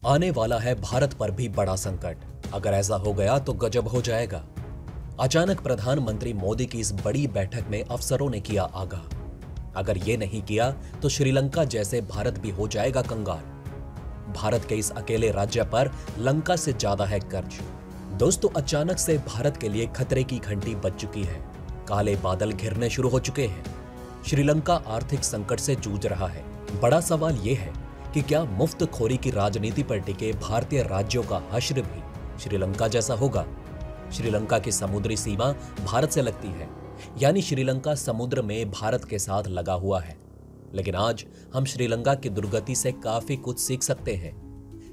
आने वाला है भारत पर भी बड़ा संकट। अगर ऐसा हो गया तो गजब हो जाएगा। अचानक प्रधानमंत्री मोदी की इस बड़ी बैठक में अफसरों ने किया आगाह। अगर ये नहीं किया तो श्रीलंका जैसे भारत भी हो जाएगा कंगाल। भारत के इस अकेले राज्य पर लंका से ज्यादा है कर्ज। दोस्तों, अचानक से भारत के लिए खतरे की घंटी बज चुकी है। काले बादल घिरने शुरू हो चुके हैं। श्रीलंका आर्थिक संकट से जूझ रहा है। बड़ा सवाल यह है कि क्या मुफ्तखोरी की राजनीति पर टिके भारतीय राज्यों का हश्र भी श्रीलंका जैसा होगा। श्रीलंका की समुद्री सीमा भारत से लगती है, यानी श्रीलंका समुद्र में भारत के साथ लगा हुआ है। लेकिन आज हम श्रीलंका की दुर्गति से काफी कुछ सीख सकते हैं।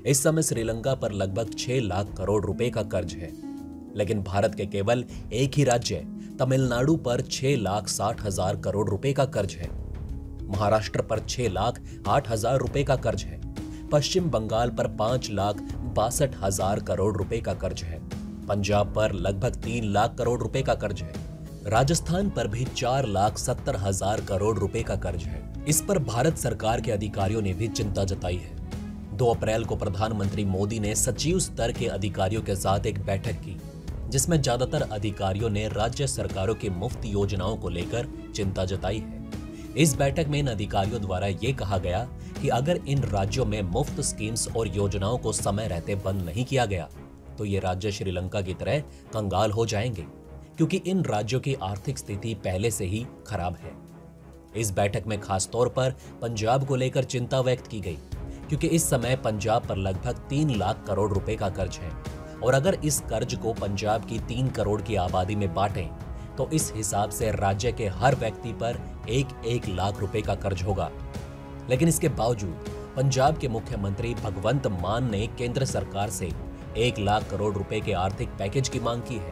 इस समय श्रीलंका पर लगभग 6 लाख करोड़ रुपए का कर्ज है, लेकिन भारत के केवल एक ही राज्य तमिलनाडु पर 6,60,000 करोड़ रुपए का कर्ज है। महाराष्ट्र पर 6,08,000 रुपए का कर्ज है। पश्चिम बंगाल पर 5,62,000 करोड़ रुपए का कर्ज है। पंजाब पर लगभग 3 लाख करोड़ रुपए का कर्ज है। राजस्थान पर भी 4,70,000 करोड़ रुपए का कर्ज है। इस पर भारत सरकार के अधिकारियों ने भी चिंता जताई है। 2 अप्रैल को प्रधानमंत्री मोदी ने सचिव स्तर के अधिकारियों के साथ एक बैठक की, जिसमें ज्यादातर अधिकारियों ने राज्य सरकारों की मुफ्त योजनाओं को लेकर चिंता जताई है। इस बैठक में इन अधिकारियों द्वारा यह कहा गया कि अगर इन राज्यों में मुफ्त स्कीम्स और योजनाओं को समय रहते बंद नहीं किया गया तो ये राज्य श्रीलंका की तरह कंगाल हो जाएंगे, क्योंकि इन राज्यों की आर्थिक स्थिति पहले से ही खराब है। इस बैठक में खास तौर पर पंजाब को लेकर चिंता व्यक्त की गई, क्योंकि इस समय पंजाब पर लगभग 3 लाख करोड़ रुपए का कर्ज है, और अगर इस कर्ज को पंजाब की 3 करोड़ की आबादी में बांटें तो इस हिसाब से राज्य के हर व्यक्ति पर 1-1 लाख रुपए का कर्ज होगा। लेकिन इसके बावजूद पंजाब के मुख्यमंत्री भगवंत मान ने केंद्र सरकार से 1 लाख करोड़ रुपए के आर्थिक पैकेज की मांग की है।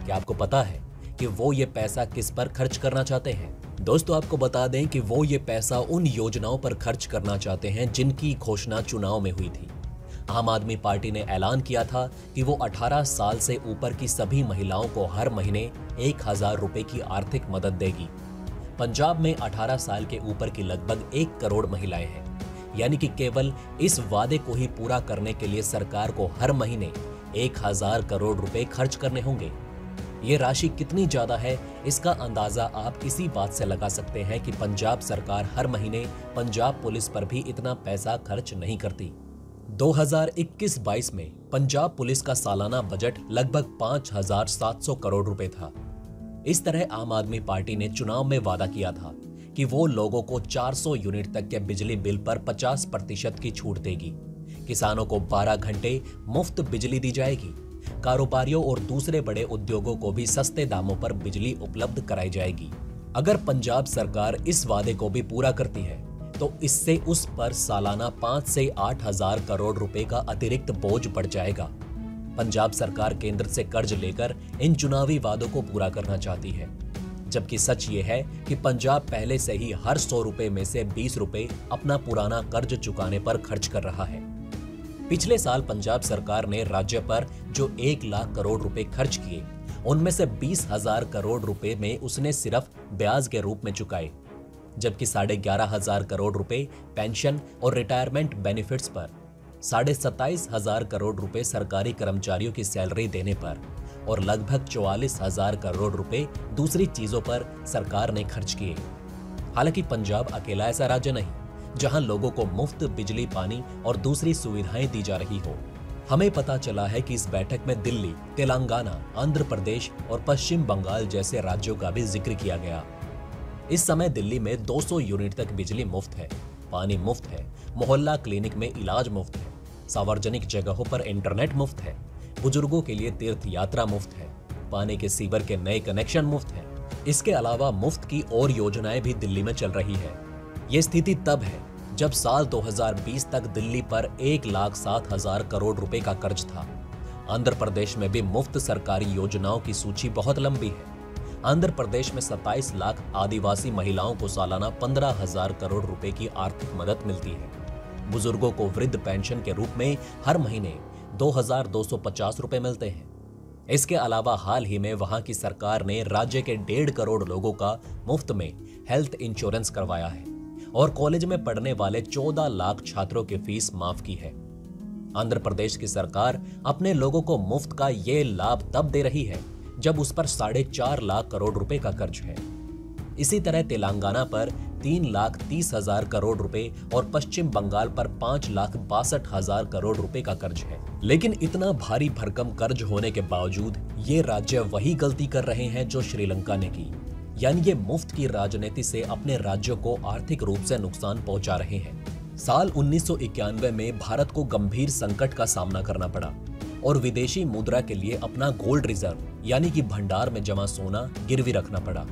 क्या आपको पता है कि वो ये पैसा किस पर खर्च करना चाहते हैं? दोस्तों, आपको बता दें कि वो ये पैसा उन योजनाओं पर खर्च करना चाहते हैं जिनकी घोषणा चुनाव में हुई थी। आम आदमी पार्टी ने ऐलान किया था कि वो 18 साल से ऊपर की सभी महिलाओं को हर महीने 1,000 रुपए की आर्थिक मदद देगी। पंजाब में 18 साल के ऊपर की लगभग 1 करोड़ महिलाएं हैं, यानी कि केवल इस वादे को ही पूरा करने के लिए सरकार को हर महीने 1,000 करोड़ रुपए खर्च करने होंगे। ये राशि कितनी ज्यादा है, इसका अंदाजा आप इसी बात से लगा सकते हैं कि पंजाब सरकार हर महीने पंजाब पुलिस पर भी इतना पैसा खर्च नहीं करती। 2021-22 में पंजाब पुलिस का सालाना बजट लगभग 5,700 करोड़ रुपए था। इस तरह आम आदमी पार्टी ने चुनाव में वादा किया था कि वो लोगों को 400 यूनिट तक के बिजली बिल पर 50% की छूट देगी। किसानों को 12 घंटे मुफ्त बिजली दी जाएगी। कारोबारियों और दूसरे बड़े उद्योगों को भी सस्ते दामों पर बिजली उपलब्ध कराई जाएगी। अगर पंजाब सरकार इस वादे को भी पूरा करती है तो इससे उस पर सालाना 5 से 8,000 करोड़ रुपए का अतिरिक्त बोझ बढ़ जाएगा। पंजाब सरकार केंद्र से कर्ज लेकर इन चुनावी वादों को पूरा करना चाहती है, जबकि सच ये है कि पंजाब पहले से ही हर 100 रुपए में से 20 रुपए अपना पुराना कर्ज चुकाने पर खर्च कर रहा है। पिछले साल पंजाब सरकार ने राज्य पर जो 1 लाख करोड़ रुपए खर्च किए, उनमें से 20,000 करोड़ रुपए में उसने सिर्फ ब्याज के रूप में चुकाए, जबकि 11,500 करोड़ रुपए पेंशन और रिटायरमेंट बेनिफिट्स पर, 27,500 करोड़ रुपए सरकारी कर्मचारियों की सैलरी देने पर और लगभग 44,000 करोड़ रुपए दूसरी चीजों पर सरकार ने खर्च किए। हालांकि पंजाब अकेला ऐसा राज्य नहीं जहां लोगों को मुफ्त बिजली, पानी और दूसरी सुविधाएं दी जा रही हो। हमें पता चला है कि इस बैठक में दिल्ली, तेलंगाना, आंध्र प्रदेश और पश्चिम बंगाल जैसे राज्यों का भी जिक्र किया गया। इस समय दिल्ली में 200 यूनिट तक बिजली मुफ्त है, पानी मुफ्त है, मोहल्ला क्लिनिक में इलाज मुफ्त है, सार्वजनिक जगहों पर इंटरनेट मुफ्त है, बुजुर्गों के लिए तीर्थ यात्रा मुफ्त है, पानी के सीवर के नए कनेक्शन मुफ्त है। इसके अलावा मुफ्त की और योजनाएं भी दिल्ली में चल रही है। ये स्थिति तब है जब साल 2020 तक दिल्ली पर 1,07,000 करोड़ रुपए का कर्ज था। आंध्र प्रदेश में भी मुफ्त सरकारी योजनाओं की सूची बहुत लंबी है। आंध्र प्रदेश में 27 लाख आदिवासी महिलाओं को सालाना 15,000 करोड़ रुपए की आर्थिक मदद मिलती है। बुजुर्गों को वृद्ध पेंशन के रूप में हर महीने 2,250 रुपए मिलते हैं। इसके अलावा हाल ही में वहां की सरकार ने राज्य के 1.5 करोड़ लोगों का मुफ्त में हेल्थ इंश्योरेंस करवाया है और कॉलेज में पढ़ने वाले 14 लाख छात्रों की फीस माफ की है। आंध्र प्रदेश की सरकार अपने लोगों को मुफ्त का ये लाभ तब दे रही है जब उस पर 4.5 लाख करोड़ रुपए का कर्ज है। इसी तरह तेलंगाना पर 3,30,000 करोड़ रुपए और पश्चिम बंगाल पर 5,62,000 करोड़ रुपए का कर्ज है। लेकिन इतना भारी भरकम कर्ज होने के बावजूद ये राज्य वही गलती कर रहे हैं जो श्रीलंका ने की, यानी ये मुफ्त की राजनीति से अपने राज्यों को आर्थिक रूप से नुकसान पहुंचा रहे हैं। साल 1991 में भारत को गंभीर संकट का सामना करना पड़ा और विदेशी मुद्रा के लिए अपना गोल्ड रिजर्व यानी कि भंडार में जमा सोना गिरवी रखना पड़ा।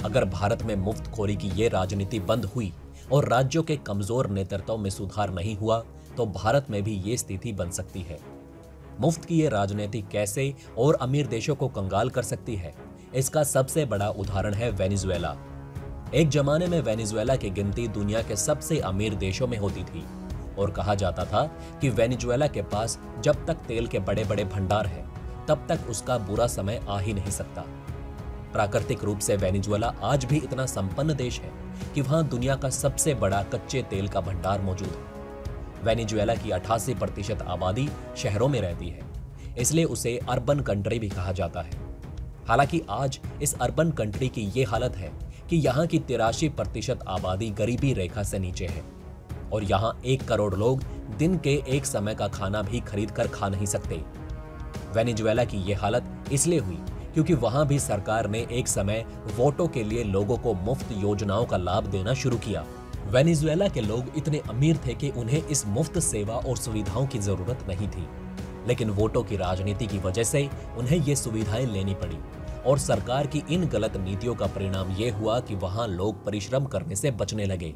अगर भारत में मुफ्तखोरी की ये राजनीति बंद हुई और राज्यों के कमजोर नेतृत्व में सुधार नहीं हुआ तो भारत में भी ये स्थिति बन सकती है। मुफ्त की ये राजनीति कैसे और अमीर देशों को कंगाल कर सकती है, इसका सबसे बड़ा उदाहरण है वेनेजुएला। एक जमाने में वेनेजुएला की गिनती दुनिया के सबसे अमीर देशों में होती थी और कहा जाता था कि वेनेजुएला के पास जब तक तेल के बड़े बड़े भंडार हैं तब तक उसका बुरा समय आ ही नहीं सकता। प्राकृतिक रूप से वेनेजुएला आज भी इतना संपन्न देश है कि वहां दुनिया का सबसे बड़ा कच्चे तेल का भंडार मौजूद है। वेनेजुएला की 88% आबादी शहरों में रहती है, इसलिए उसे अर्बन कंट्री भी कहा जाता है। हालांकि आज इस अर्बन कंट्री की ये हालत है कि यहाँ की 83% आबादी गरीबी रेखा से नीचे है और यहाँ 1 करोड़ लोग दिन के एक समय का खाना भी खरीद कर खा नहीं सकते। वेनेजुएला की ये हालत इसलिए हुई क्योंकि वहां भी सरकार ने एक समय वोटों के लिए लोगों को मुफ्त योजनाओं का लाभ देना शुरू किया। वेनेजुएला के लोग इतने अमीर थे कि उन्हें इस मुफ्त सेवा और सुविधाओं की जरूरत नहीं थी, लेकिन वोटों की राजनीति की वजह से उन्हें ये सुविधाएं लेनी पड़ी और सरकार की इन गलत नीतियों का परिणाम ये हुआ कि वहां लोग परिश्रम करने से बचने लगे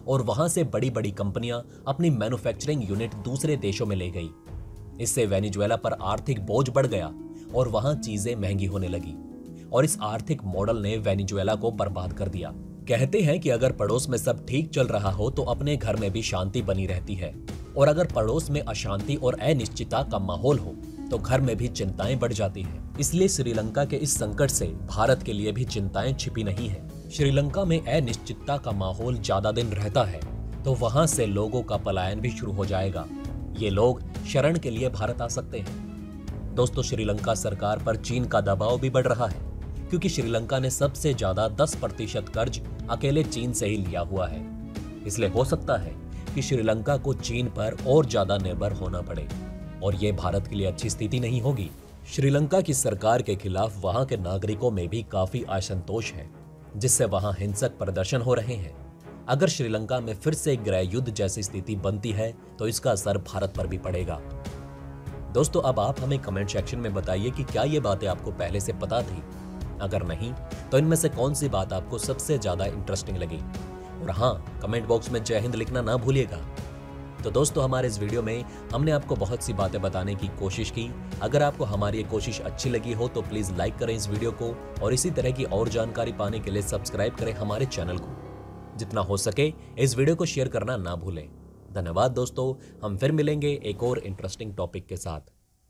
और वहां से बड़ी बड़ी कंपनियां अपनी मैन्युफैक्चरिंग यूनिट दूसरे देशों में ले गई। इससे वेनेजुएला पर आर्थिक बोझ बढ़ गया और वहां चीजें महंगी होने लगी और इस आर्थिक मॉडल ने वेनेजुएला को बर्बाद कर दिया। कहते हैं कि अगर पड़ोस में सब ठीक चल रहा हो तो अपने घर में भी शांति बनी रहती है और अगर पड़ोस में अशांति और अनिश्चितता का माहौल हो तो घर में भी चिंताएं बढ़ जाती हैं। इसलिए श्रीलंका के इस संकट से भारत के लिए भी चिंताएं छिपी नहीं है। श्रीलंका में अनिश्चितता का माहौल ज्यादा दिन रहता है तो वहां से लोगों का पलायन भी शुरू हो जाएगा। ये लोग शरण के लिए भारत आ सकते हैं। दोस्तों, श्रीलंका सरकार पर चीन का दबाव भी बढ़ रहा है क्योंकि श्रीलंका ने सबसे ज्यादा 10% कर्ज अकेले चीन से ही लिया हुआ है। इसलिए हो सकता है कि श्रीलंका को चीन पर और ज्यादा निर्भर होना पड़े और ये भारत के लिए अच्छी स्थिति नहीं होगी। श्रीलंका की सरकार के खिलाफ वहां के नागरिकों में भी काफी असंतोष है, जिससे वहां हिंसक प्रदर्शन हो रहे हैं। अगर श्रीलंका में फिर से गृह युद्ध जैसी स्थिति बनती है तो इसका असर भारत पर भी पड़ेगा। दोस्तों, अब आप हमें कमेंट सेक्शन में बताइए कि क्या ये बातें आपको पहले से पता थी। अगर नहीं तो इनमें से कौन सी बात आपको सबसे ज्यादा इंटरेस्टिंग लगी। और हाँ, कमेंट बॉक्स में जय हिंद लिखना ना भूलिएगा। तो दोस्तों, हमारे इस वीडियो में हमने आपको बहुत सी बातें बताने की कोशिश की। अगर आपको हमारी ये कोशिश अच्छी लगी हो तो प्लीज लाइक करें इस वीडियो को और इसी तरह की और जानकारी पाने के लिए सब्सक्राइब करें हमारे चैनल को। जितना हो सके इस वीडियो को शेयर करना ना भूलें। धन्यवाद दोस्तों, हम फिर मिलेंगे एक और इंटरेस्टिंग टॉपिक के साथ।